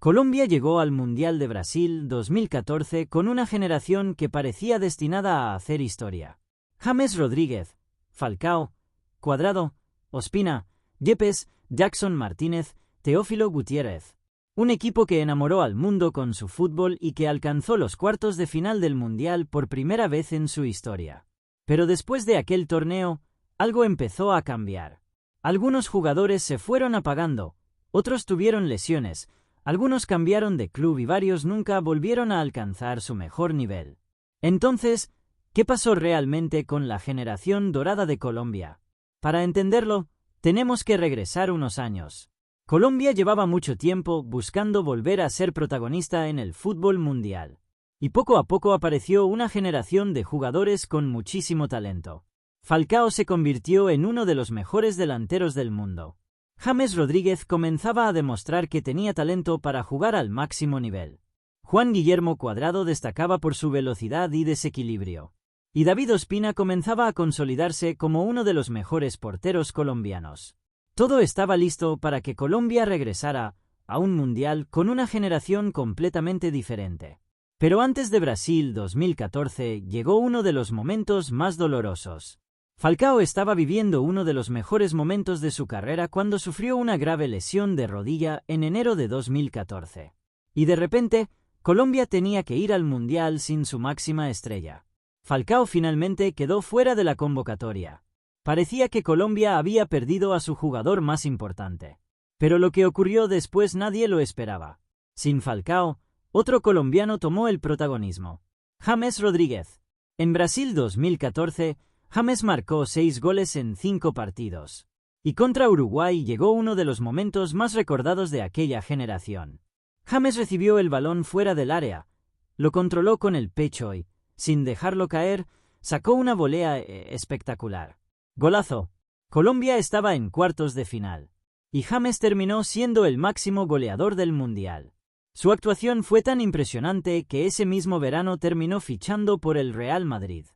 Colombia llegó al Mundial de Brasil 2014 con una generación que parecía destinada a hacer historia. James Rodríguez, Falcao, Cuadrado, Ospina, Yepes, Jackson Martínez, Teófilo Gutiérrez. Un equipo que enamoró al mundo con su fútbol y que alcanzó los cuartos de final del Mundial por primera vez en su historia. Pero después de aquel torneo, algo empezó a cambiar. Algunos jugadores se fueron apagando, otros tuvieron lesiones, algunos cambiaron de club y varios nunca volvieron a alcanzar su mejor nivel. Entonces, ¿qué pasó realmente con la generación dorada de Colombia? Para entenderlo, tenemos que regresar unos años. Colombia llevaba mucho tiempo buscando volver a ser protagonista en el fútbol mundial. Y poco a poco apareció una generación de jugadores con muchísimo talento. Falcao se convirtió en uno de los mejores delanteros del mundo. James Rodríguez comenzaba a demostrar que tenía talento para jugar al máximo nivel. Juan Guillermo Cuadrado destacaba por su velocidad y desequilibrio. Y David Ospina comenzaba a consolidarse como uno de los mejores porteros colombianos. Todo estaba listo para que Colombia regresara a un mundial con una generación completamente diferente. Pero antes de Brasil 2014 llegó uno de los momentos más dolorosos. Falcao estaba viviendo uno de los mejores momentos de su carrera cuando sufrió una grave lesión de rodilla en enero de 2014. Y de repente, Colombia tenía que ir al Mundial sin su máxima estrella. Falcao finalmente quedó fuera de la convocatoria. Parecía que Colombia había perdido a su jugador más importante. Pero lo que ocurrió después nadie lo esperaba. Sin Falcao, otro colombiano tomó el protagonismo. James Rodríguez. En Brasil 2014, James marcó 6 goles en 5 partidos. Y contra Uruguay llegó uno de los momentos más recordados de aquella generación. James recibió el balón fuera del área, lo controló con el pecho y, sin dejarlo caer, sacó una volea espectacular. ¡Golazo! Colombia estaba en cuartos de final. Y James terminó siendo el máximo goleador del Mundial. Su actuación fue tan impresionante que ese mismo verano terminó fichando por el Real Madrid.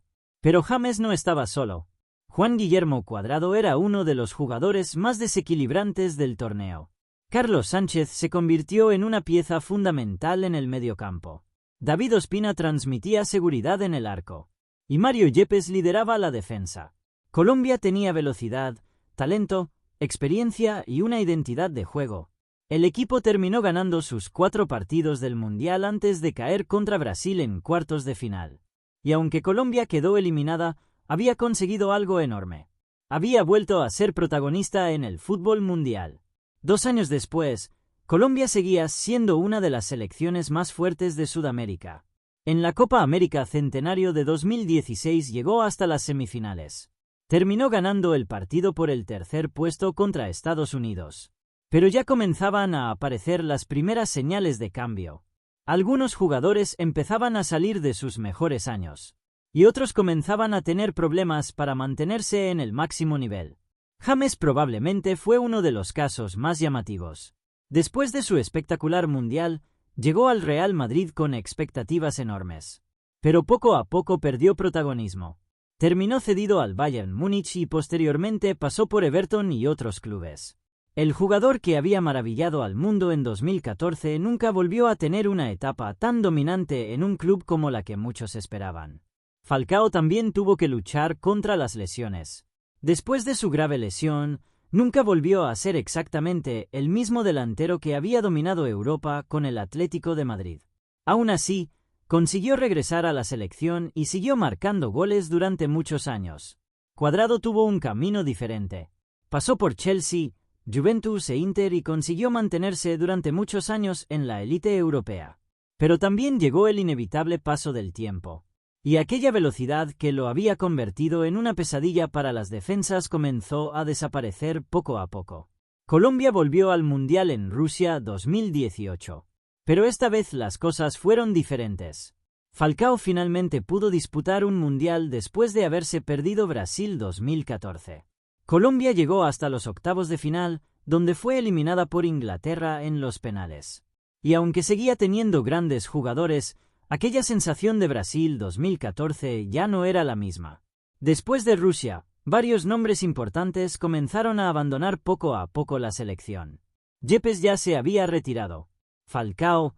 Pero James no estaba solo. Juan Guillermo Cuadrado era uno de los jugadores más desequilibrantes del torneo. Carlos Sánchez se convirtió en una pieza fundamental en el mediocampo. David Ospina transmitía seguridad en el arco. Y Mario Yepes lideraba la defensa. Colombia tenía velocidad, talento, experiencia y una identidad de juego. El equipo terminó ganando sus 4 partidos del Mundial antes de caer contra Brasil en cuartos de final. Y aunque Colombia quedó eliminada, había conseguido algo enorme. Había vuelto a ser protagonista en el fútbol mundial. 2 años después, Colombia seguía siendo una de las selecciones más fuertes de Sudamérica. En la Copa América Centenario de 2016 llegó hasta las semifinales. Terminó ganando el partido por el tercer puesto contra Estados Unidos. Pero ya comenzaban a aparecer las primeras señales de cambio. Algunos jugadores empezaban a salir de sus mejores años, y otros comenzaban a tener problemas para mantenerse en el máximo nivel. James probablemente fue uno de los casos más llamativos. Después de su espectacular mundial, llegó al Real Madrid con expectativas enormes. Pero poco a poco perdió protagonismo. Terminó cedido al Bayern Múnich y posteriormente pasó por Everton y otros clubes. El jugador que había maravillado al mundo en 2014 nunca volvió a tener una etapa tan dominante en un club como la que muchos esperaban. Falcao también tuvo que luchar contra las lesiones. Después de su grave lesión, nunca volvió a ser exactamente el mismo delantero que había dominado Europa con el Atlético de Madrid. Aún así, consiguió regresar a la selección y siguió marcando goles durante muchos años. Cuadrado tuvo un camino diferente. Pasó por Chelsea, Juventus e Inter y consiguió mantenerse durante muchos años en la élite europea. Pero también llegó el inevitable paso del tiempo. Y aquella velocidad que lo había convertido en una pesadilla para las defensas comenzó a desaparecer poco a poco. Colombia volvió al Mundial en Rusia 2018. Pero esta vez las cosas fueron diferentes. Falcao finalmente pudo disputar un Mundial después de haberse perdido Brasil 2014. Colombia llegó hasta los octavos de final, donde fue eliminada por Inglaterra en los penales. Y aunque seguía teniendo grandes jugadores, aquella sensación de Brasil 2014 ya no era la misma. Después de Rusia, varios nombres importantes comenzaron a abandonar poco a poco la selección. Yepes ya se había retirado. Falcao,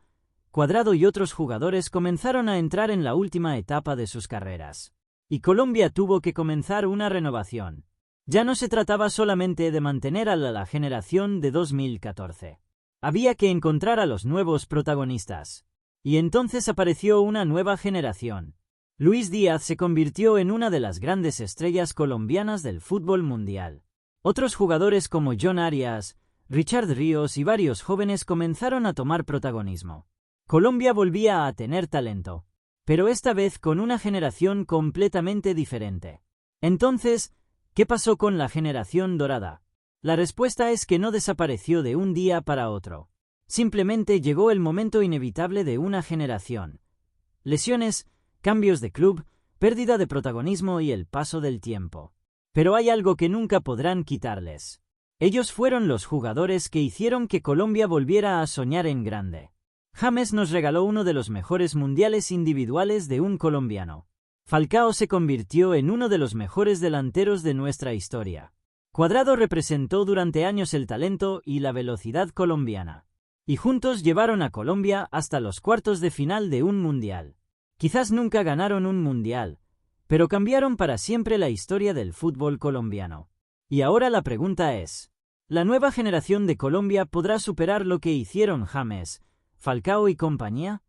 Cuadrado y otros jugadores comenzaron a entrar en la última etapa de sus carreras. Y Colombia tuvo que comenzar una renovación. Ya no se trataba solamente de mantener a la generación de 2014. Había que encontrar a los nuevos protagonistas. Y entonces apareció una nueva generación. Luis Díaz se convirtió en una de las grandes estrellas colombianas del fútbol mundial. Otros jugadores como John Arias, Richard Ríos y varios jóvenes comenzaron a tomar protagonismo. Colombia volvía a tener talento, pero esta vez con una generación completamente diferente. Entonces, ¿qué pasó con la generación dorada? La respuesta es que no desapareció de un día para otro. Simplemente llegó el momento inevitable de una generación. Lesiones, cambios de club, pérdida de protagonismo y el paso del tiempo. Pero hay algo que nunca podrán quitarles. Ellos fueron los jugadores que hicieron que Colombia volviera a soñar en grande. James nos regaló uno de los mejores mundiales individuales de un colombiano. Falcao se convirtió en uno de los mejores delanteros de nuestra historia. Cuadrado representó durante años el talento y la velocidad colombiana. Y juntos llevaron a Colombia hasta los cuartos de final de un mundial. Quizás nunca ganaron un mundial, pero cambiaron para siempre la historia del fútbol colombiano. Y ahora la pregunta es, ¿la nueva generación de Colombia podrá superar lo que hicieron James, Falcao y compañía?